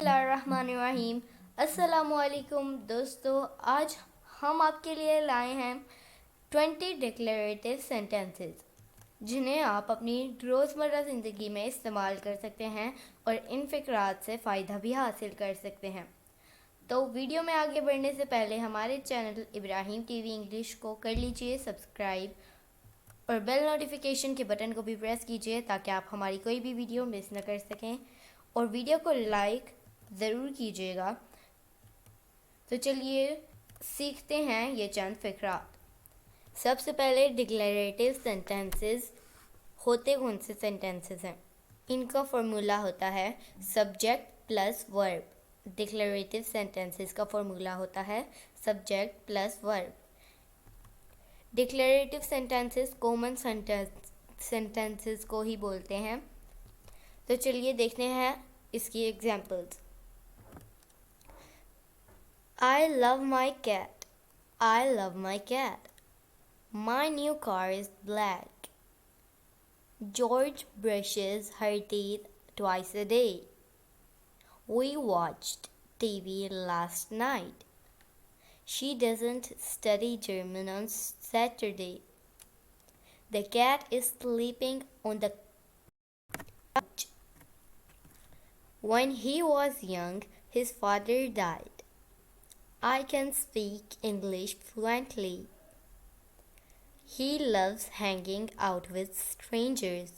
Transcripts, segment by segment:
बिस्मिल्लाहिर्रहमानिर्रहीम। अस्सलामुअलैकुम दोस्तों, आज हम आपके लिए लाए हैं 20 डिक्लेरेटिव सेंटेंसेस जिन्हें आप अपनी रोज़मर्रा ज़िंदगी में इस्तेमाल कर सकते हैं और इन फ़िक्रात से फ़ायदा भी हासिल कर सकते हैं। तो वीडियो में आगे बढ़ने से पहले हमारे चैनल इब्राहिम टीवी इंग्लिश को कर लीजिए सब्सक्राइब और बेल नोटिफिकेशन के बटन को भी प्रेस कीजिए ताकि आप हमारी कोई भी वीडियो मिस न कर सकें और वीडियो को लाइक ज़रूर कीजिएगा। तो चलिए सीखते हैं ये चंद फ़िक्रात। सबसे पहले डिक्लेरेटिव सेंटेंसेस होते कौन से सेंटेंसेस हैं? इनका फॉर्मूला होता है subject plus verb. Declarative sentences का फॉर्मूला होता है subject plus verb. Declarative sentences common sentences को ही बोलते हैं। तो चलिए देखते हैं इसकी examples. I love my cat. I love my cat. My new car is black. George brushes her teeth twice a day. We watched TV last night. She doesn't study German on Saturday. The cat is sleeping on the couch. When he was young, his father died. I can speak English fluently. He loves hanging out with strangers.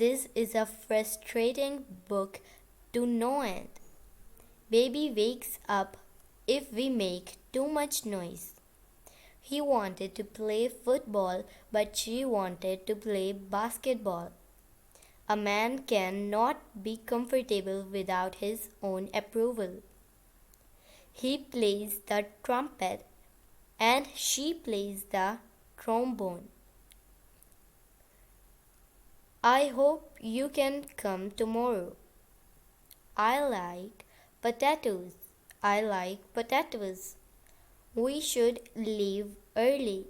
This is a frustrating book to no end. Baby wakes up if we make too much noise. He wanted to play football, but she wanted to play basketball. A man cannot be comfortable without his own approval. He plays the trumpet and she plays the trombone. I hope you can come tomorrow. I like potatoes. I like potatoes. We should leave early.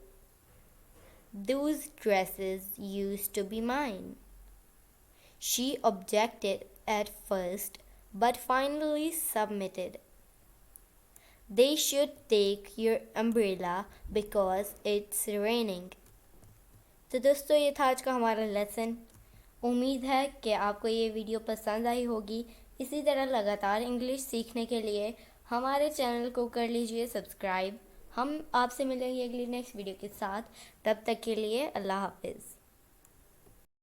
Those dresses used to be mine. She objected at first, but finally submitted. They should take your umbrella because it's raining. तो दोस्तों, ये था आज का हमारा lesson. उम्मीद है कि आपको ये वीडियो पसंद आई होगी। इसी तरह लगातार इंग्लिश सीखने के लिए हमारे चैनल को कर लीजिए सब्सक्राइब। हम आपसे मिलेंगे अगली नेक्स्ट वीडियो के साथ। तब तक के लिए अल्लाह हाफिज़।